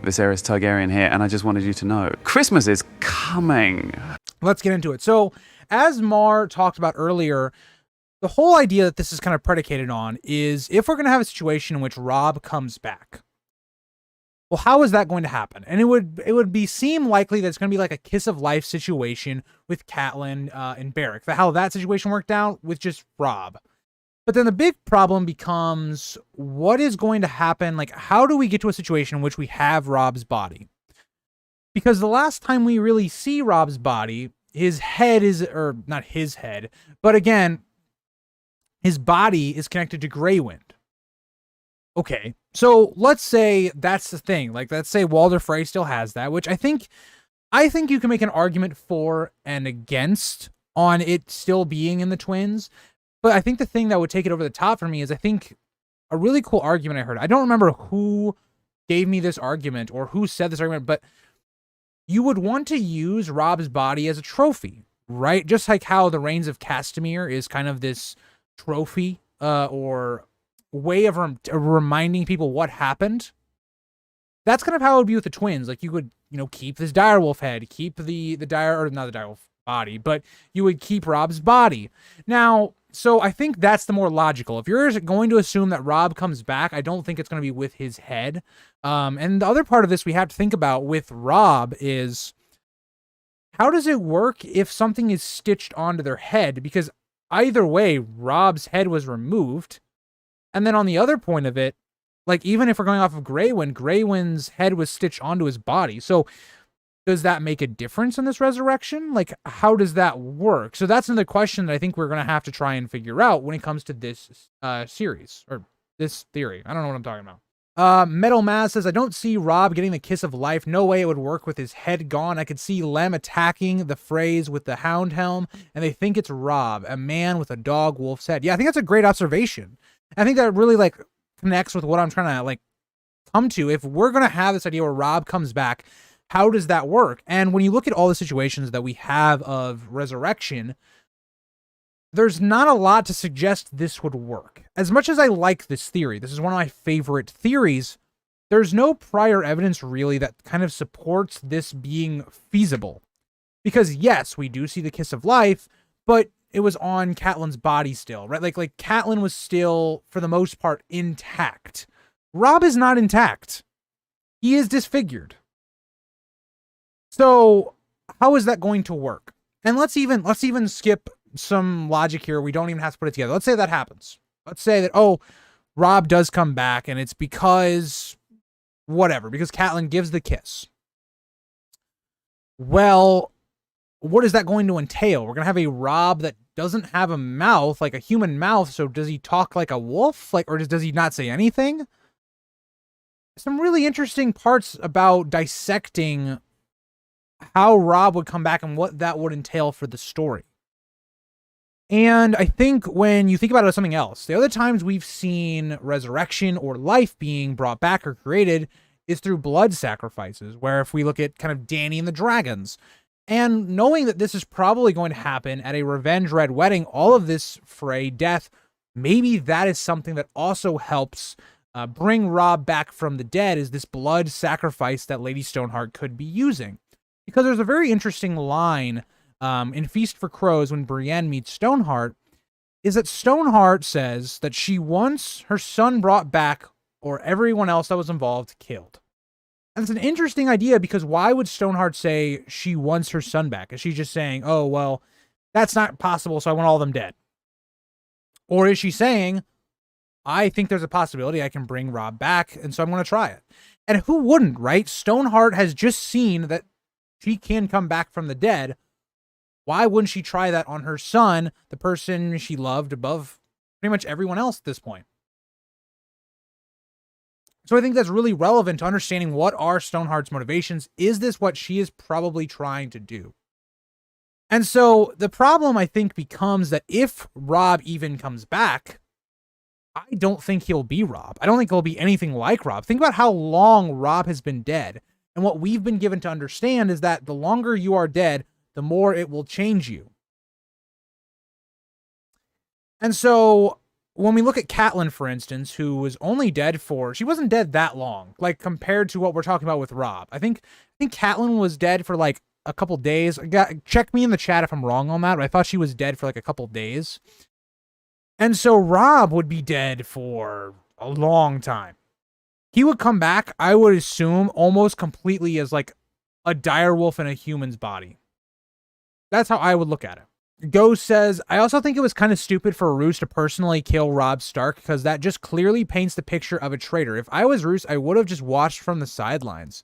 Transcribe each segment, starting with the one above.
Viserys Targaryen here, and I just wanted you to know, Christmas is coming. Let's get into it. So, as Mar talked about earlier, the whole idea that this is kind of predicated on is if we're going to have a situation in which Robb comes back, well, how is that going to happen? And it would seem likely that it's going to be like a kiss of life situation with Catelyn and Beric. How that situation worked out with just Robb. But then the big problem becomes, what is going to happen? Like, how do we get to a situation in which we have Robb's body? Because the last time we really see Robb's body, his head is, or not his head, but again, his body is connected to Greywind. Okay, so let's say that's the thing. Like, let's say Walder Frey still has that, which I think you can make an argument for and against on it still being in the twins. But I think the thing that would take it over the top for me is I think a really cool argument I heard. I don't remember who gave me this argument or who said this argument, but you would want to use Robb's body as a trophy, right? Just like how the Reigns of Castamere is kind of this trophy or way of reminding people what happened. That's kind of how it would be with the twins. Like, you would, keep this direwolf head, keep the dire, or not the direwolf body, but you would keep Robb's body. Now, so I think that's the more logical. If you're going to assume that Robb comes back, I don't think it's going to be with his head. And the other part of this we have to think about with Robb is, how does it work if something is stitched onto their head? Because either way, Robb's head was removed. And then on the other point of it, like, even if we're going off of Greywind's head was stitched onto his body. So does that make a difference in this resurrection? Like, how does that work? So that's another question that I think we're going to have to try and figure out when it comes to this series, or this theory. I don't know what I'm talking about. Metal Maz says, I don't see Robb getting the kiss of life. No way it would work with his head gone. I could see Lem attacking the Freys with the hound helm, and they think it's Robb, a man with a dog wolf's head. Yeah, I think that's a great observation. I think that really, connects with what I'm trying to, come to. If we're going to have this idea where Robb comes back, how does that work? And when you look at all the situations that we have of resurrection, there's not a lot to suggest this would work. As much as I like this theory, this is one of my favorite theories, there's no prior evidence really that kind of supports this being feasible. Because yes, we do see the kiss of life, but it was on Catelyn's body still, right? Like Catelyn was still, for the most part, intact. Robb is not intact. He is disfigured. So how is that going to work? And let's even skip some logic here. We don't even have to put it together. Let's say that happens. Let's say that, Robb does come back and it's because Catelyn gives the kiss. Well, what is that going to entail? We're going to have a Robb that doesn't have a mouth, like a human mouth. So does he talk like a wolf? Or does he not say anything? Some really interesting parts about dissecting how Robb would come back and what that would entail for the story. And I think when you think about it as something else, the other times we've seen resurrection or life being brought back or created is through blood sacrifices, where if we look at kind of Dany and the dragons, and knowing that this is probably going to happen at a Revenge Red wedding, all of this Frey death, maybe that is something that also helps bring Robb back from the dead, is this blood sacrifice that Lady Stoneheart could be using. Because there's a very interesting line in Feast for Crows when Brienne meets Stoneheart, is that Stoneheart says that she wants her son brought back or everyone else that was involved killed. And it's an interesting idea, because why would Stoneheart say she wants her son back? Is she just saying, oh, well, that's not possible, so I want all of them dead? Or is she saying, I think there's a possibility I can bring Robb back, and so I'm going to try it? And who wouldn't, right? Stoneheart has just seen that she can come back from the dead. Why wouldn't she try that on her son, the person she loved above pretty much everyone else at this point? So I think that's really relevant to understanding what are Stoneheart's motivations. Is this what she is probably trying to do? And so the problem, I think, becomes that if Robb even comes back, I don't think he'll be Robb. I don't think he'll be anything like Robb. Think about how long Robb has been dead. And what we've been given to understand is that the longer you are dead, the more it will change you. And so when we look at Catelyn, for instance, who was only dead she wasn't dead that long, like compared to what we're talking about with Robb. I think Catelyn was dead for like a couple days. Check me in the chat if I'm wrong on that, but I thought she was dead for like a couple days. And so Robb would be dead for a long time. He would come back, I would assume, almost completely as like a direwolf in a human's body. That's how I would look at it. Ghost says, I also think it was kind of stupid for Roose to personally kill Robb Stark because that just clearly paints the picture of a traitor. If I was Roose, I would have just watched from the sidelines.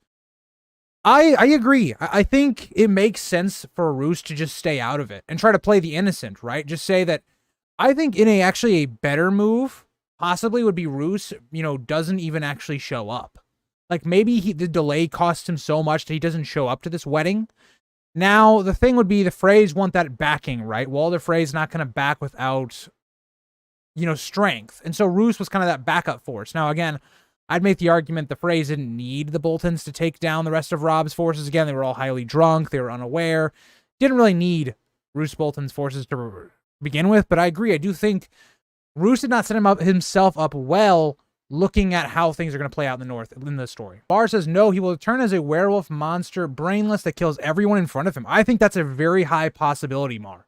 I agree. I think it makes sense for Roose to just stay out of it and try to play the innocent, right? Just say that I think in actually a better move possibly would be Roose, doesn't even actually show up. Like maybe the delay costs him so much that he doesn't show up to this wedding. Now, the thing would be the Freys want that backing, right? Walder Frey's not going to back without, strength. And so Roose was kind of that backup force. Now, again, I'd make the argument the Freys didn't need the Boltons to take down the rest of Robb's forces. Again, they were all highly drunk. They were unaware. Didn't really need Roose Bolton's forces to begin with. But I agree. I do think Roose did not set himself up well looking at how things are going to play out in the north in the story. Bar says, no, he will return as a werewolf monster, brainless, that kills everyone in front of him. I think that's a very high possibility, Mar.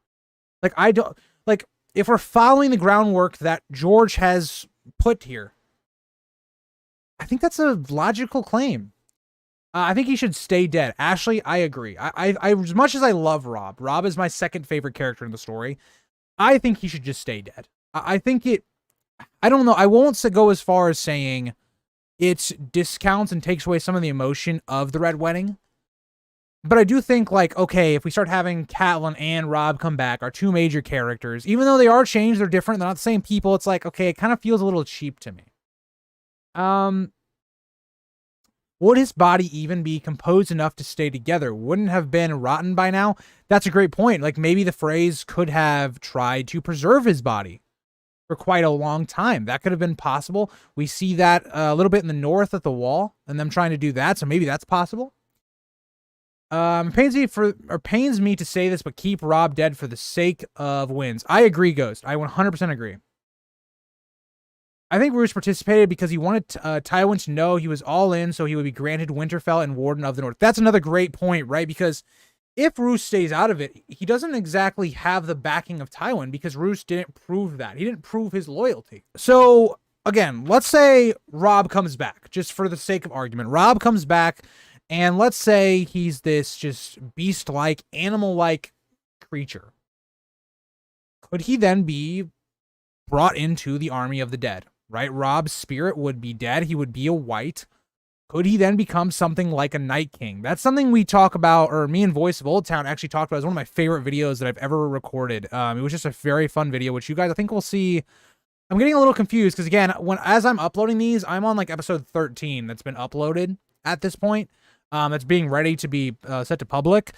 If we're following the groundwork that George has put here, I think that's a logical claim. I think he should stay dead. Ashley, I agree. I as much as I love Robb is my second favorite character in the story. I think he should just stay dead. I don't know. I won't go as far as saying it discounts and takes away some of the emotion of the Red Wedding. But I do think, okay, if we start having Catelyn and Robb come back, our two major characters, even though they are changed, they're different, they're not the same people, it's like, okay, it kind of feels a little cheap to me. Would his body even be composed enough to stay together? Wouldn't have been rotten by now? That's a great point. Like, maybe the Freys could have tried to preserve his body for quite a long time. That could have been possible. We see that a little bit in the north at the wall, and them trying to do that, so maybe that's possible. Pains me to say this, but keep Robb dead for the sake of wins. I agree, Ghost. I 100% agree. I think Roose participated because he wanted Tywin to know he was all in, so he would be granted Winterfell and Warden of the North. That's another great point, right? Because if Roose stays out of it, he doesn't exactly have the backing of Tywin because Roose didn't prove that. He didn't prove his loyalty. So, again, let's say Robb comes back, just for the sake of argument. Robb comes back, and let's say he's this just beast-like, animal-like creature. Could he then be brought into the army of the dead, right? Robb's spirit would be dead. He would be a white. Could he then become something like a Night King? That's something we talk about, or me and Voice of Old Town actually talked about. It's one of my favorite videos that I've ever recorded. It was just a very fun video, which you guys, I think we'll see. I'm getting a little confused because, again, as I'm uploading these, I'm on like episode 13 that's been uploaded at this point. That's being ready to be set to public.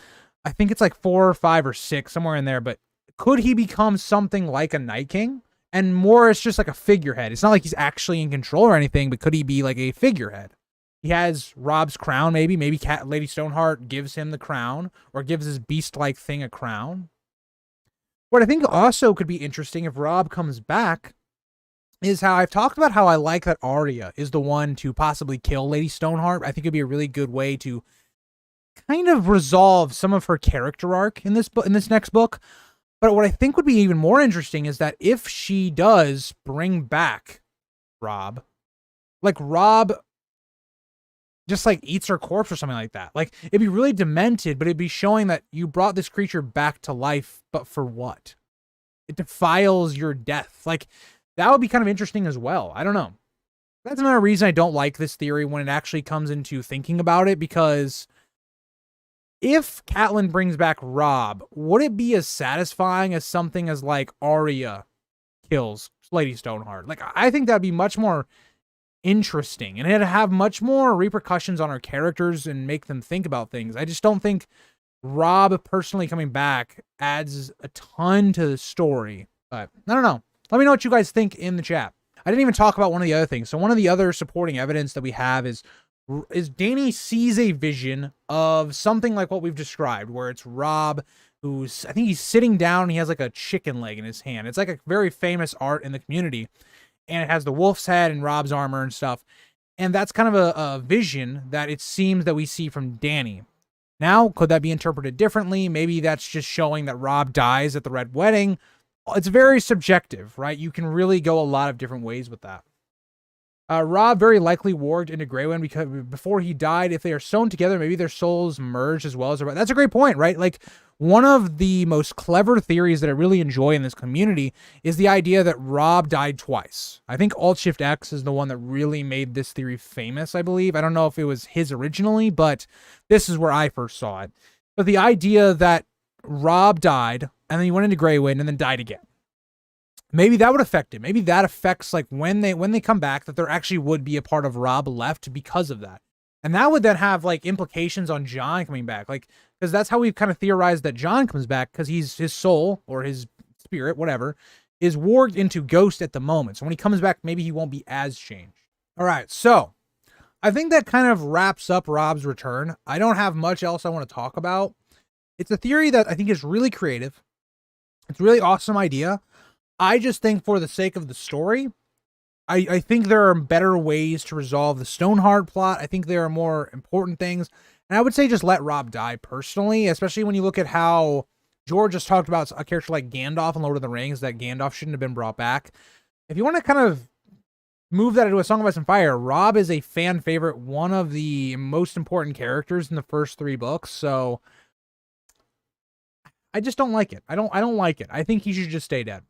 I think it's like 4 or 5 or 6, somewhere in there. But could he become something like a Night King? And more, it's just like a figurehead. It's not like he's actually in control or anything, but could he be like a figurehead? He has Robb's crown, maybe. Maybe Lady Stoneheart gives him the crown, or gives this beast-like thing a crown. What I think also could be interesting if Robb comes back is how I've talked about how I like that Arya is the one to possibly kill Lady Stoneheart. I think it'd be a really good way to kind of resolve some of her character arc in this next book. But what I think would be even more interesting is that if she does bring back Robb, like Robb just like eats her corpse or something like that. Like, it'd be really demented, but it'd be showing that you brought this creature back to life, but for what? It defiles your death. Like, that would be kind of interesting as well. I don't know. That's another reason I don't like this theory when it actually comes into thinking about it, because if Catelyn brings back Robb, would it be as satisfying as something as like Arya kills Lady Stoneheart? Like, I think that'd be much more interesting, and it'd have much more repercussions on our characters and make them think about things. I just don't think Robb personally coming back adds a ton to the story. But I don't know. Let me know what you guys think in the chat. I didn't even talk about one of the other things. So one of the other supporting evidence that we have is Dany sees a vision of something like what we've described, where it's Robb who's, I think he's sitting down and he has like a chicken leg in his hand. It's like a very famous art in the community, and it has the wolf's head and Robb's armor and stuff. And that's kind of a vision that it seems that we see from Danny. Now, could that be interpreted differently? Maybe that's just showing that Robb dies at the Red Wedding. It's very subjective, right? You can really go a lot of different ways with that. Robb very likely warged into Greywind because before he died, if they are sewn together, maybe their souls merged as well as their... That's a great point, right? Like, one of the most clever theories that I really enjoy in this community is the idea that Robb died twice. I think Alt-Shift-X is the one that really made this theory famous, I believe. I don't know if it was his originally, but this is where I first saw it. But the idea that Robb died, and then he went into Greywind, and then died again. Maybe that would affect it. Maybe that affects, like, when they come back, that there actually would be a part of Robb left because of that. And that would then have, like, implications on John coming back. Like, because that's how we've kind of theorized that John comes back, because his soul, or his spirit, whatever, is warged into Ghost at the moment. So when he comes back, maybe he won't be as changed. All right, so I think that kind of wraps up Robb's return. I don't have much else I want to talk about. It's a theory that I think is really creative. It's a really awesome idea. I just think for the sake of the story, I think there are better ways to resolve the Stoneheart plot. I think there are more important things. And I would say just let Robb die personally, especially when you look at how George just talked about a character like Gandalf in Lord of the Rings, that Gandalf shouldn't have been brought back. If you want to kind of move that into A Song of Ice and Fire, Robb is a fan favorite, one of the most important characters in the first 3 books. So I just don't like it. I don't like it. I think he should just stay dead.